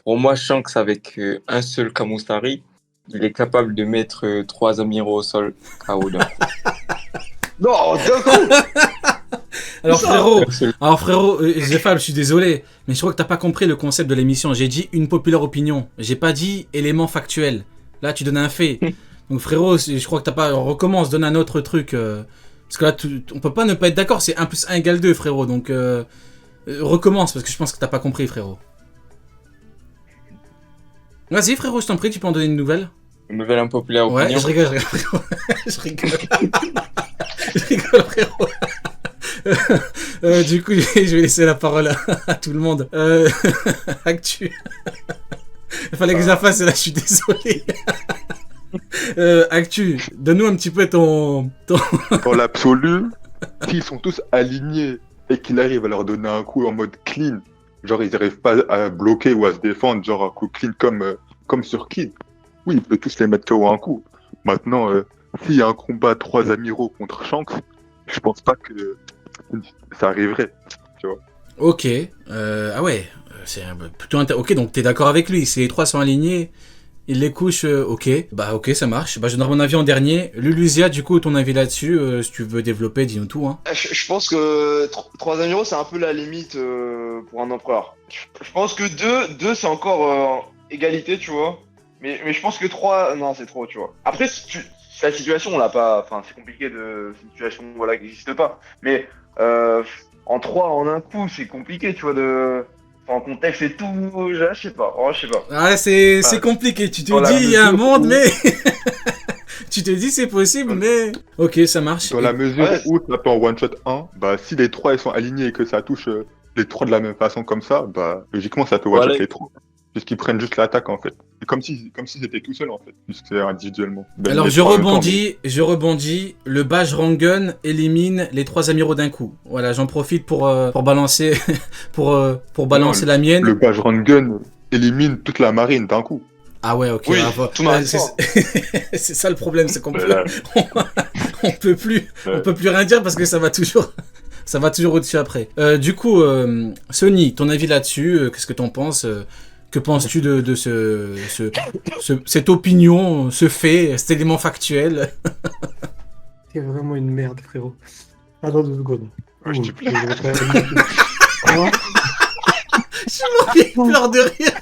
Pour moi, Shanks, avec un seul Kamusari, il est capable de mettre 3 amiraux au sol KO d'un coup. Non, d'un coup. Alors Ça, frérot, Un seul. Zefal, je suis désolé, mais je crois que t'as pas compris le concept de l'émission. J'ai dit une populaire opinion, j'ai pas dit élément factuel. Là, tu donnes un fait. Donc frérot, je crois que t'as pas... On recommence, donne un autre truc. Parce que là, on peut pas ne pas être d'accord, c'est 1 + 1 = 2, frérot. Donc recommence, parce que je pense que t'as pas compris, frérot. Vas-y, frérot, je t'en prie, tu peux en donner une nouvelle. Une nouvelle impopulaire Ouais, opinion. je rigole, frérot. Je rigole. Je rigole, frérot. Du coup, je vais laisser la parole à tout le monde. Actu. Il fallait que je la fasse, et là, je suis désolé. Actu, donne-nous un petit peu ton... Dans l'absolu, s'ils sont tous alignés et qu'il arrive à leur donner un coup en mode clean, genre ils n'arrivent pas à bloquer ou à se défendre, genre un coup clean comme sur Kid, oui, il peut tous les mettre KO un coup. Maintenant, s'il y a un combat 3 amiraux contre Shanks, je pense pas que ça arriverait. Ok, ah ouais, c'est plutôt ok, donc t'es d'accord avec lui, si les 3 sont alignés, il les couche, ok, bah ok, ça marche. Bah je donnerai mon avis en dernier. Lulusia, du coup, ton avis là-dessus, si tu veux développer, dis-nous tout, hein. Je pense que 3 amiraux, c'est un peu la limite pour un empereur. Je pense que 2 c'est encore égalité, tu vois. Mais je pense que 3, non, c'est trop, tu vois. Après, la situation, on l'a pas. Enfin, c'est compliqué de. C'est une situation voilà, qui n'existe pas. Mais en 3 en un coup, c'est compliqué, tu vois, de. Enfin, en contexte et tout, je sais pas. Oh, je sais pas. Ah, c'est Ah, compliqué, tu te dans la dis, il y a un mesure monde, où- mais... Tu te dis, c'est possible, mais... Ok, ça marche. Dans la mesure Ouais. où ça peut en one shot 1, bah si les 3 ils sont alignés et que ça touche les 3 de la même façon comme ça, bah logiquement ça peut one shot Voilà. les 3. Puisqu'ils prennent juste l'attaque en fait. C'est comme s'ils étaient tout seuls en fait, puisque c'est individuellement. Ben, Alors les je 3 en même temps, rebondis, le Baj Rangun élimine les 3 amiraux d'un coup. Voilà, j'en profite pour balancer pour balancer Non, la mienne. le Bajrang Gun élimine toute la marine d'un coup. Ah ouais, ok. Oui, tout m'arrête c'est pas. c'est ça le problème, c'est qu'on peut Voilà. on peut plus rien dire parce que ça va toujours au-dessus après. Du coup, Sony, ton avis là-dessus, qu'est-ce que t'en penses que penses-tu de cette opinion, ce fait, cet élément factuel? C'est vraiment une merde, frérot. Attends 2 secondes. Ouais, je te plains. Quoi Il pleure de rire.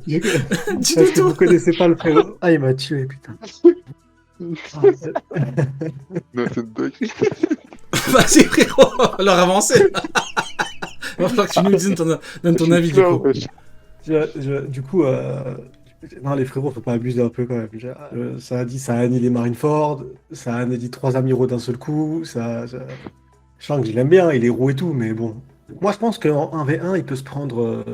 Dis Dis-nous que vous tout. connaissez pas le frérot. Ah, il m'a tué, putain. Ah, Non, c'est une dinguerie. Vas-y frérot, alors avancez. Va falloir que tu nous dises donne ton avis du coup. du coup, non, les frérots, faut pas abuser un peu quand même. Ça a dit, ça a annihilé Marineford, ça a annihilé 3 amiraux d'un seul coup. Shanks, je l'aime bien, il est roux et tout, mais bon. Moi, je pense qu'en 1v1, il peut se prendre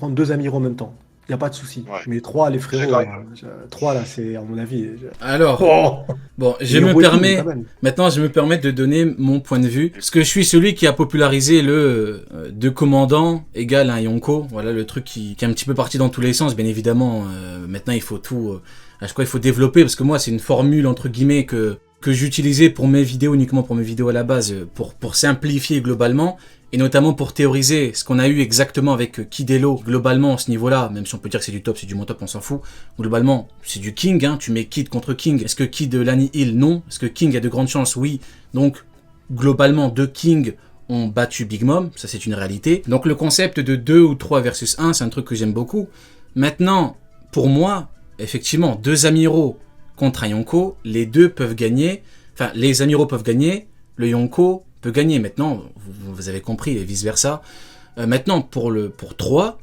2 amiraux en même temps. Il n'y a pas de souci. Ouais. Mais 3, les Je suis frérots, d'accord avec 3 là, c'est à mon avis. Alors, Oh bon, Il est roux et tout, mais quand même. maintenant je me permets de donner mon point de vue, parce que je suis celui qui a popularisé le 2 commandants égale un Yonko, voilà le truc qui est un petit peu parti dans tous les sens, bien évidemment, maintenant il faut tout, à chaque fois il faut développer, parce que moi c'est une formule entre guillemets que j'utilisais pour mes vidéos, uniquement pour mes vidéos à la base, pour simplifier globalement, et notamment pour théoriser ce qu'on a eu exactement avec Kidelo, globalement à ce niveau-là, même si on peut dire que c'est du top, c'est du moins top, on s'en fout. Globalement, c'est du King, hein, tu mets Kid contre King. Est-ce que Kid l'annihile? Non. Est-ce que King a de grandes chances? Oui. Donc, globalement, 2 King ont battu Big Mom, ça c'est une réalité. Donc le concept de 2 ou 3 versus 1, c'est un truc que j'aime beaucoup. Maintenant, pour moi, effectivement, 2 amiraux contre un Yonko, les deux peuvent gagner, enfin, les amiraux peuvent gagner, le Yonko peut gagner. Maintenant, vous avez compris, et vice-versa. Maintenant, pour 3,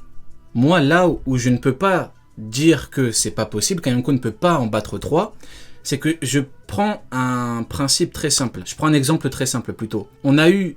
moi, là où je ne peux pas dire que c'est pas possible, qu'un Yonko ne peut pas en battre 3, c'est que je prends un principe très simple. Je prends un exemple très simple plutôt. On a eu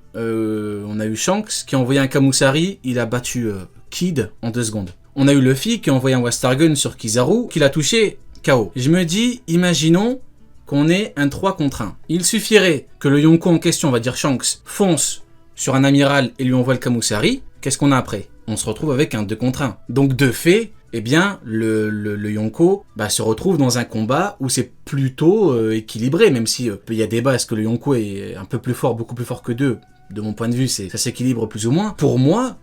Shanks qui a envoyé un Kamusari, il a battu Kid en 2 secondes. On a eu Luffy qui a envoyé un Wastargun sur Kizaru, qui l'a touché KO. Je me dis, imaginons qu'on ait un 3 contre 1. Il suffirait que le Yonko en question, on va dire Shanks, fonce sur un amiral et lui envoie le Kamusari. Qu'est-ce qu'on a après? On se retrouve avec un 2 contre 1. Donc de fait, eh bien, le Yonko se retrouve dans un combat où c'est plutôt équilibré, même si il y a débat, est-ce que le Yonko est un peu plus fort, beaucoup plus fort que 2? De mon point de vue, ça s'équilibre plus ou moins. Pour moi,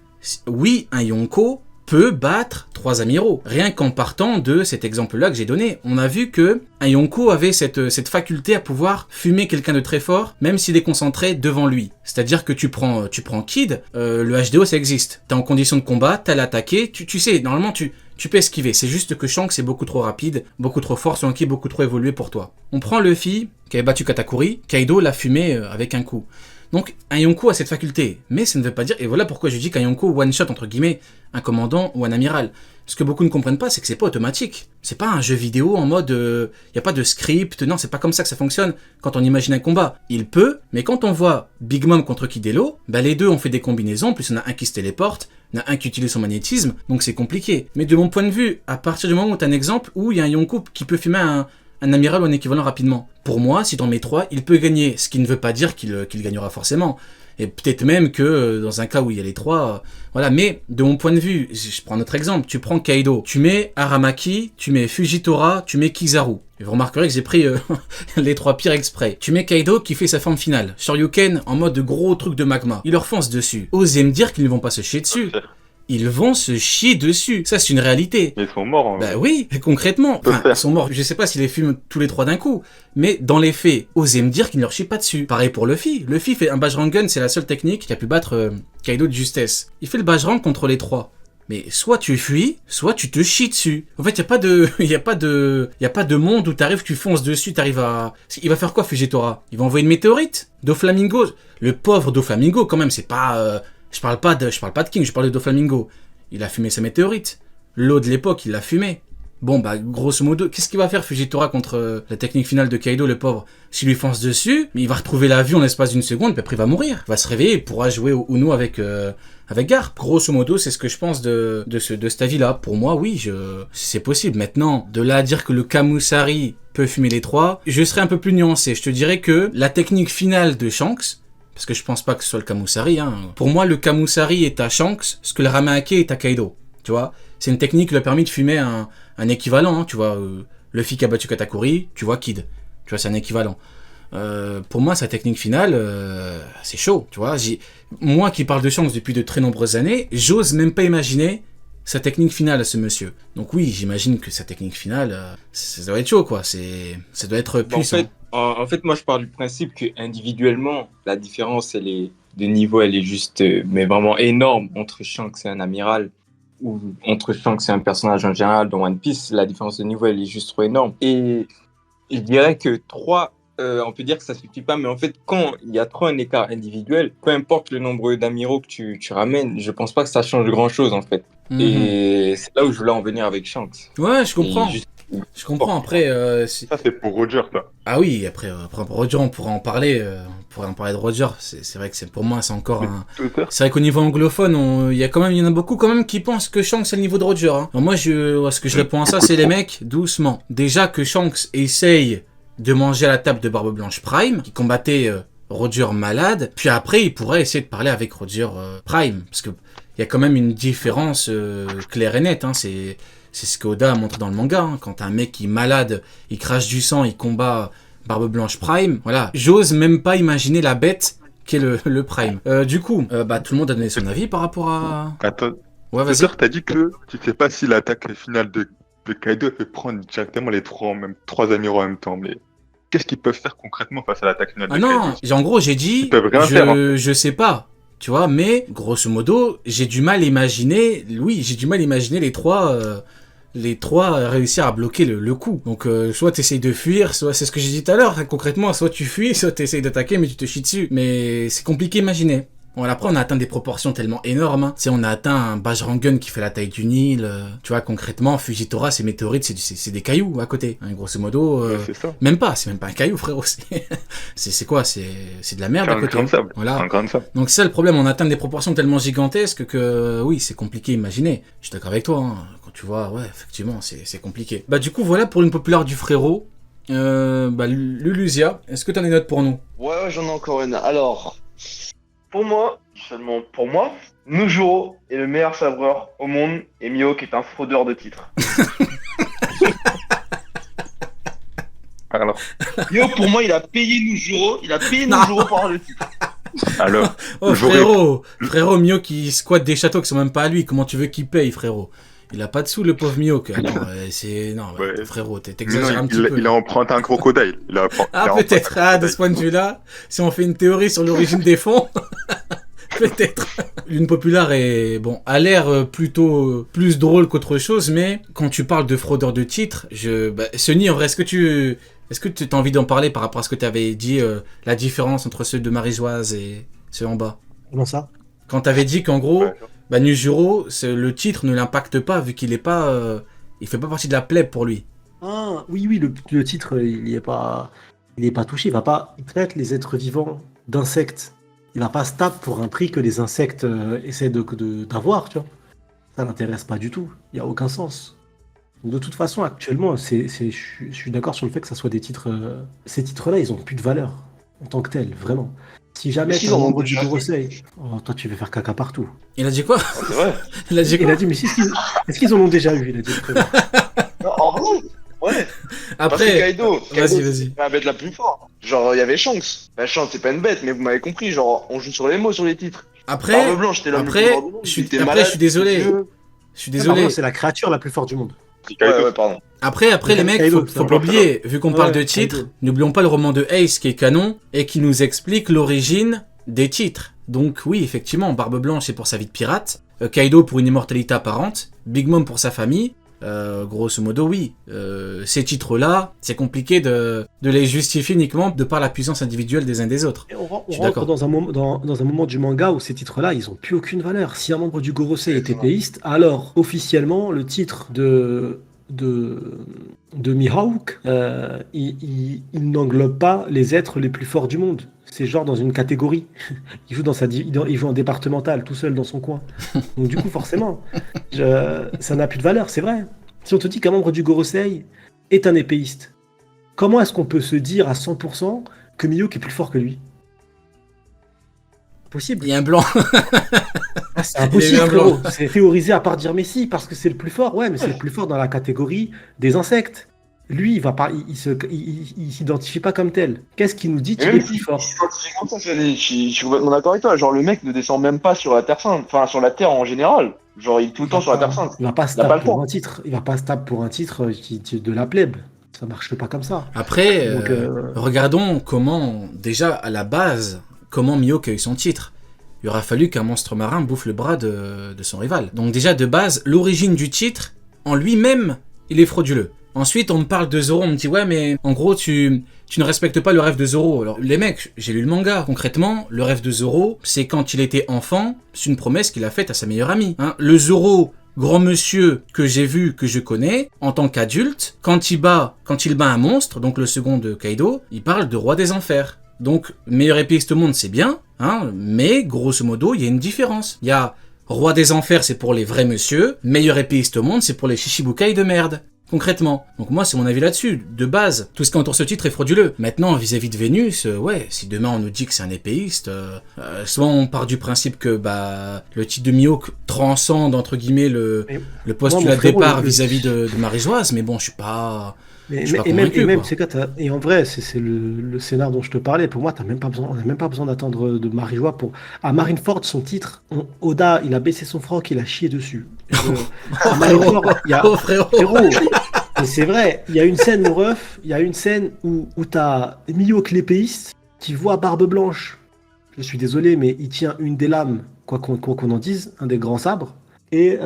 oui, un Yonko peut battre 3 amiraux. Rien qu'en partant de cet exemple-là que j'ai donné, on a vu que un Yonko avait cette faculté à pouvoir fumer quelqu'un de très fort, même s'il est concentré devant lui. C'est-à-dire que tu prends Kid, le HDO ça existe. T'es en condition de combat, t'as l'attaqué, tu sais, normalement tu peux esquiver. C'est juste que Shanks est beaucoup trop rapide, beaucoup trop fort, son ki beaucoup trop évolué pour toi. On prend Luffy, qui avait battu Katakuri, Kaido l'a fumé avec un coup. Donc, un Yonko a cette faculté, mais ça ne veut pas dire, et voilà pourquoi je dis qu'un Yonko one-shot, entre guillemets, un commandant ou un amiral. Ce que beaucoup ne comprennent pas, c'est que c'est pas automatique. C'est pas un jeu vidéo en mode, y a pas de script, non, c'est pas comme ça que ça fonctionne quand on imagine un combat. Il peut, mais quand on voit Big Mom contre Kid et Law, bah les deux ont fait des combinaisons, plus on a un qui se téléporte, il y en a un qui utilise son magnétisme, donc c'est compliqué. Mais de mon point de vue, à partir du moment où t'as un exemple où il y a un Yonko qui peut fumer un amiral ou un équivalent rapidement. Pour moi, si dans mes 3, il peut gagner, ce qui ne veut pas dire qu'il gagnera forcément. Et peut-être même que dans un cas où il y a les 3, voilà. Mais de mon point de vue, je prends un autre exemple, tu prends Kaido, tu mets Aramaki, tu mets Fujitora, tu mets Kizaru. Et vous remarquerez que j'ai pris les 3 pires exprès. Tu mets Kaido qui fait sa forme finale, Shoryuken en mode gros truc de magma. Il leur fonce dessus. Osez me dire qu'ils ne vont pas se chier dessus. Ils vont se chier dessus. Ça, c'est une réalité. Ils sont morts. Hein. Bah oui, concrètement. Enfin, ils sont morts. Je sais pas s'ils les fument tous les 3 d'un coup. Mais dans les faits, osez me dire qu'ils ne leur chient pas dessus. Pareil pour Luffy. Luffy fait un Bajrangan, c'est la seule technique qui a pu battre Kaido de justesse. Il fait le Bajrang contre les 3. Mais soit tu fuis, soit tu te chies dessus. En fait, y a pas de monde où t'arrives, tu fonces dessus, t'arrives à... Il va faire quoi, Fujitora? Il va envoyer une météorite? Doflamingo? Le pauvre Doflamingo, quand même, c'est pas... Je parle pas de King, je parle de Doflamingo. Il a fumé sa météorite. L'eau de l'époque, il l'a fumé. Bon, bah, grosso modo, qu'est-ce qu'il va faire Fujitora contre la technique finale de Kaido, le pauvre? S'il lui fonce dessus, il va retrouver la vue en l'espace d'une seconde, puis après il va mourir. Il va se réveiller, il pourra jouer au Uno avec Garp. Grosso modo, c'est ce que je pense de cet avis-là. Pour moi, oui, c'est possible. Maintenant, de là à dire que le Kamusari peut fumer les 3, je serais un peu plus nuancé. Je te dirais que la technique finale de Shanks, parce que je pense pas que ce soit le Kamusari, hein. Pour moi, le Kamusari est à Shanks, ce que le Ramahake est à Kaido. Tu vois, c'est une technique qui lui a permis de fumer un équivalent, hein, tu vois, Luffy qui a battu Katakuri, tu vois Kid, tu vois, c'est un équivalent. Pour moi, sa technique finale, c'est chaud, tu vois. Moi qui parle de Shanks depuis de très nombreuses années, j'ose même pas imaginer sa technique finale à ce monsieur. Donc oui, j'imagine que sa technique finale, ça doit être chaud, quoi. Ça doit être puissant. En fait, moi, je pars du principe que individuellement, la différence, de niveau, elle est juste, mais vraiment énorme entre Shanks et un amiral, ou entre Shanks et un personnage en général dans One Piece. La différence de niveau, elle est juste trop énorme. Et je dirais que 3, on peut dire que ça suffit pas, mais en fait, quand il y a trop un écart individuel, peu importe le nombre d'amiraux que tu ramènes, je pense pas que ça change grand-chose, en fait. Et c'est là où je voulais en venir avec Shanks. Ouais, je comprends. Je comprends, après... Ça, c'est pour Roger, ça. Ah oui, après pour Roger, on pourrait en parler. On pourrait en parler de Roger. C'est vrai que pour moi, c'est encore un... C'est vrai qu'au niveau anglophone, il y en a beaucoup quand même qui pensent que Shanks c'est le niveau de Roger. Hein. Alors moi, ce que je réponds à ça, c'est les mecs, doucement. Déjà que Shanks essaye de manger à la table de Barbe Blanche Prime, qui combattait Roger malade, puis après, il pourrait essayer de parler avec Roger Prime. Parce que il y a quand même une différence claire et nette. Hein. C'est ce qu'Oda a montré dans le manga. Hein. Quand un mec qui est malade, il crache du sang, il combat Barbe Blanche Prime. Voilà. J'ose même pas imaginer la bête qu'est le Prime. Du coup, tout le monde a donné son avis par rapport à... Attends. Ouais, vas-y. T'as dit que tu sais pas si l'attaque finale de Kaido peut prendre directement les 3 amiraux en même temps. Mais qu'est-ce qu'ils peuvent faire concrètement face à l'attaque finale de Kaido? Ah non, en gros, j'ai dit... Ils peuvent rien faire. Je sais pas. Tu vois, mais grosso modo, j'ai du mal à imaginer les trois réussir à bloquer le coup. Donc soit t'essayes de fuir, soit c'est ce que j'ai dit tout à l'heure, hein, concrètement, soit tu fuis, soit t'essayes d'attaquer mais tu te chies dessus. Mais c'est compliqué à imaginer. Bon, après, on a atteint des proportions tellement énormes. Hein. Tu sais, on a atteint un Bajrangan qui fait la taille du Nil. Tu vois, concrètement, Fujitora, ces météorites, c'est des cailloux à côté. Hein, grosso modo, c'est ça. même pas un caillou, frérot. C'est quoi? C'est de la merde à côté. C'est un grain de sable. Voilà. Un grain de sable. Donc c'est ça le problème, on atteint des proportions tellement gigantesques que, oui, c'est compliqué à imaginer. Je suis d'accord avec toi, hein. Quand tu vois, ouais, effectivement, c'est compliqué. Bah du coup, voilà pour une populaire du frérot. Lulusia, est-ce que t'en as une note pour nous? Ouais, j'en ai encore une. Alors... Pour moi, seulement pour moi, Nujuro est le meilleur sabreur au monde et Mihawk est un fraudeur de titre. Alors, Mihawk, pour moi, il a payé Nujuro pour avoir le titre. Alors, frérot, Mihawk qui squatte des châteaux qui sont même pas à lui, comment tu veux qu'il paye, frérot? Il a pas de sous, le pauvre Mihawk. Attends, c'est... Non, Ouais. frérot, Mais non, t'exagères un petit peu. il a emprunté un crocodile. Ah, peut-être, de ce point de vue-là, si on fait une théorie sur l'origine des fonds, peut-être. Lune populaire est, bon, a l'air plutôt plus drôle qu'autre chose, mais quand tu parles de fraudeur de titres, Sony, en vrai, est-ce que tu as envie d'en parler par rapport à ce que tu avais dit, la différence entre ceux de Marie-Joise et ceux en bas? Comment ça? Quand tu avais dit qu'en gros, Ouais. Nujuro, le titre ne l'impacte pas vu qu'il est pas, il fait pas partie de la plèbe pour lui. Ah, oui, le titre, il est pas touché. Il traite les êtres vivants d'insectes. Il va pas se taper pour un prix que les insectes essaient d'avoir, tu vois. Ça l'intéresse pas du tout. Il y a aucun sens. Donc, de toute façon, actuellement, je suis d'accord sur le fait que ça soit des titres. Ces titres-là, ils ont plus de valeur en tant que tels, vraiment. Si jamais Mais t'es s'ils un en ont membre du déjà fait. Gorosei, oh, toi, tu vas faire caca partout. Il a dit quoi? C'est vrai. Il a dit Il quoi? a dit, mais est-ce qu'ils en ont déjà eu? Il a dit, frérot. Non, en vrai, ouais. Parce que Après, Kaido, vas-y. c'est la bête la plus forte. Genre, il y avait Shanks. Bah, Shanks, c'est pas une bête, mais vous m'avez compris. Genre, on joue sur les mots, sur les titres. Après, Barbe Blanche, t'es l'homme le plus fort du monde. je suis T'es malade, désolé. vieux. Je suis Barbe désolé. Blanche, c'est la créature la plus forte du monde. Ouais, pardon. Après, les mecs, Kaido, faut ça pas va. oublier, vu qu'on parle de Ouais, titres, Kaido. n'oublions pas le roman de Ace qui est canon et qui nous explique l'origine des titres. Donc oui, effectivement, Barbe Blanche c'est pour sa vie de pirate, Kaido pour une immortalité apparente, Big Mom pour sa famille. Grosso modo, oui. Ces titres-là, c'est compliqué de les justifier uniquement de par la puissance individuelle des uns des autres. Et on Je suis rentre d'accord. dans un moment du manga où ces titres-là, ils ont plus aucune valeur. Si un membre du Gorosei est épéiste, alors officiellement, le titre de Mihawk, il n'englobe pas les êtres les plus forts du monde. C'est genre dans une catégorie. Il joue en départemental, tout seul dans son coin. Donc du coup, forcément, ça n'a plus de valeur, c'est vrai. Si on te dit qu'un membre du Gorosei est un épéiste, comment est-ce qu'on peut se dire à 100% que Mihawk est plus fort que lui? Possible. Il y a un blanc. C'est impossible, un frérot. blanc. C'est théorisé à part dire Messi parce que c'est le plus fort. Ouais, mais c'est le plus fort dans la catégorie des insectes. Lui, il va pas, il s'identifie pas comme tel. Qu'est-ce qui nous dit Mais qu'il est même plus si fort? c'est comme ça, je suis complètement d'accord avec toi. Genre, le mec ne descend même pas sur la Terre Sainte. Enfin, sur la Terre en général. Genre, il est tout le temps sur la Terre Sainte. Il va pas se Il a pas taper le pour temps. un titre. Il va pas se taper pour un titre de la plèbe. Ça marche pas comme ça. Après, Donc, regardons comment, déjà à la base, comment Mihawk a eu son titre. Il aura fallu qu'un monstre marin bouffe le bras de son rival. Donc déjà de base, l'origine du titre, en lui-même, il est frauduleux. Ensuite, on me parle de Zoro, on me dit ouais mais en gros tu ne respectes pas le rêve de Zoro. Alors les mecs, j'ai lu le manga, concrètement, le rêve de Zoro, c'est quand il était enfant, c'est une promesse qu'il a faite à sa meilleure amie. Hein. Le Zoro, grand monsieur que j'ai vu, que je connais, en tant qu'adulte, quand il bat un monstre, donc le second de Kaido, il parle de roi des enfers. Donc, meilleur épéiste au monde, c'est bien, hein, mais grosso modo, il y a une différence. Il y a roi des enfers, c'est pour les vrais monsieur, meilleur épéiste au monde, c'est pour les Shichibukai de merde. Concrètement. Donc moi, c'est mon avis là-dessus. De base, tout ce qui entoure ce titre est frauduleux. Maintenant, vis-à-vis de Vénus, ouais, si demain on nous dit que c'est un épéiste, soit on part du principe que le titre de Mihawk transcende, entre guillemets, le postulat mon de frérot, départ le- vis-à-vis de Marie-Joise, mais bon, je suis pas... Mais, Je suis pas et même, convaincu, quoi. c'est et en vrai, c'est le scénar dont je te parlais. Pour moi, on n'a même pas besoin d'attendre de Marie-Joie pour. À Marineford, son titre, Oda, il a baissé son froc, il a chié dessus. À Marineford, il y a. Oh frérot. Frérot, mais c'est vrai, il y a une scène, mon ref, il y a une scène où t'as Mihawk l'épéiste qui voit Barbe Blanche. Je suis désolé, mais il tient une des lames, quoi qu'on en dise, un des grands sabres, et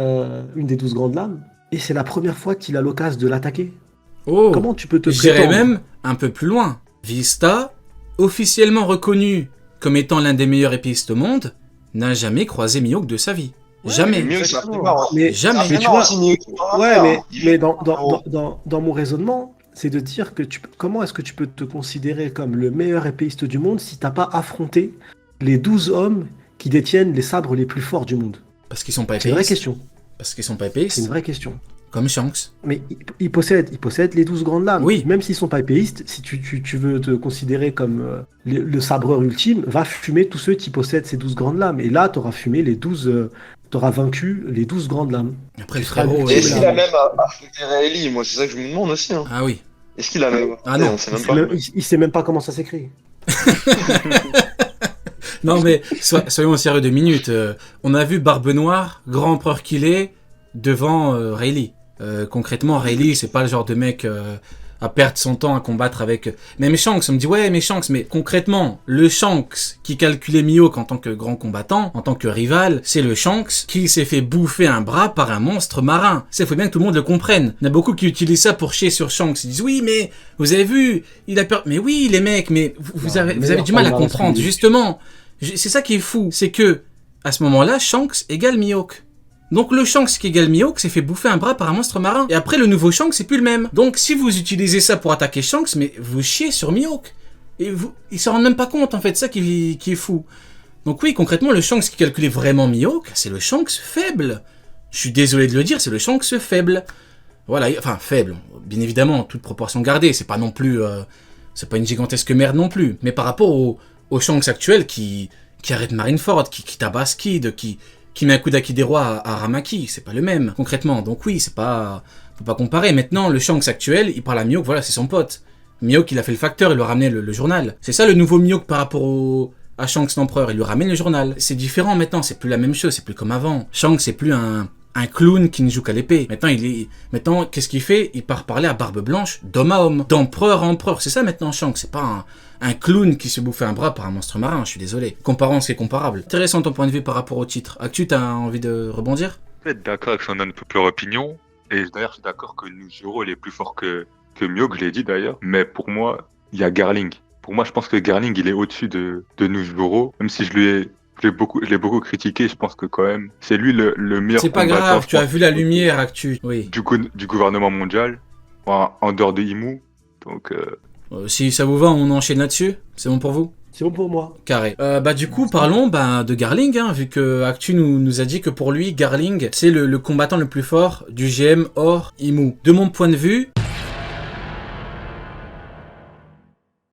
une des 12 grandes lames. Et c'est la première fois qu'il a l'occasion de l'attaquer. Oh. Comment tu peux te J'irais prétendre même un peu plus loin. Vista, officiellement reconnu comme étant l'un des meilleurs épistes au monde, n'a jamais croisé Mihawk de sa vie. Jamais. Mieux, c'est un peu marrant. Mais, Jamais. mais tu vois, ouais, mais Il dans mon raisonnement, c'est de dire que comment est-ce que tu peux te considérer comme le meilleur épéiste du monde si t'as pas affronté les 12 hommes qui détiennent les sabres les plus forts du monde? Parce qu'ils sont pas C'est une vraie épéistes. question. Parce qu'ils sont pas C'est une épéistes. vraie question. Comme Shanks. Mais ils possèdent les 12 grandes lames. Oui. Même s'ils sont pas épéistes, si tu veux te considérer comme le sabreur ultime, va fumer tous ceux qui possèdent ces 12 grandes lames. Et là, t'auras fumé t'auras vaincu les 12 grandes lames. Après le Tu seras frérot. le- Est-ce qu'il a même affronté Rayleigh? Moi, c'est ça que je me demande aussi. Hein. Ah oui. Est-ce qu'il a même. Ah non. On sait même pas. Il sait même pas comment ça s'écrit. Non mais soyons sérieux 2 minutes. On a vu Barbe Noire, grand empereur qu'il est, devant Rayleigh. Concrètement, Rayleigh, c'est pas le genre de mec à perdre son temps à combattre avec... Même Shanks, on me dit, ouais, mais Shanks, mais concrètement, le Shanks qui calculait Mihawk en tant que grand combattant, en tant que rival, c'est le Shanks qui s'est fait bouffer un bras par un monstre marin. Ça, faut bien que tout le monde le comprenne. Il y en a beaucoup qui utilisent ça pour chier sur Shanks. Ils disent, oui, mais vous avez vu, il a peur... Mais oui, les mecs, mais vous avez du mal à comprendre, justement. C'est ça qui est fou, c'est que, à ce moment-là, Shanks égale Mihawk. Donc le Shanks qui égale Mihawk s'est fait bouffer un bras par un monstre marin. Et après le nouveau Shanks c'est plus le même. Donc si vous utilisez ça pour attaquer Shanks, mais vous chiez sur Mihawk. Et ils s'en rendent même pas compte en fait, ça qui est fou. Donc oui, concrètement le Shanks qui calculait vraiment Mihawk, c'est le Shanks faible. Je suis désolé de le dire, c'est le Shanks faible. Voilà, enfin faible, bien évidemment, toute proportion gardée, c'est pas non plus... c'est pas une gigantesque merde non plus. Mais par rapport au Shanks actuel qui arrête Marineford, qui tabasse Kid, qui met un coup d'Akidero à Aramaki, c'est pas le même, concrètement. Donc oui, c'est pas... Faut pas comparer. Maintenant, le Shanks actuel, il parle à Mihawk, voilà, c'est son pote. Mihawk, il a fait le facteur, il lui a ramené le journal. C'est ça le nouveau Mihawk par rapport à Shanks l'empereur, il lui ramène le journal. C'est différent maintenant, c'est plus la même chose, c'est plus comme avant. Shanks, c'est plus un clown qui ne joue qu'à l'épée. Maintenant, qu'est-ce qu'il fait? Il part parler à Barbe Blanche d'homme à homme, d'empereur à empereur. C'est ça maintenant Shanks, c'est pas un clown qui se bouffait un bras par un monstre marin, je suis désolé. Comparons ce qui est comparable. Intéressant ton point de vue par rapport au titre. Actu, t'as envie de rebondir? Je suis d'accord avec son unpopular opinion. Et d'ailleurs, je suis d'accord que Nujiro il est plus fort que Mihawk, je l'ai dit d'ailleurs. Mais pour moi, il y a Garling. Pour moi, je pense que Garling, il est au-dessus de Nujiro. Même si je l'ai beaucoup critiqué, je pense que quand même, c'est lui le meilleur combattant. C'est pas grave, tu as vu la lumière, Actu. Oui. Du gouvernement mondial, en dehors de Imu. Donc... si ça vous va, on enchaîne là-dessus. C'est bon pour vous? C'est bon pour moi. Carré. Du coup, parlons de Garling, hein, vu que Actu nous a dit que pour lui, Garling, c'est le combattant le plus fort du GM hors Imu. De mon point de vue,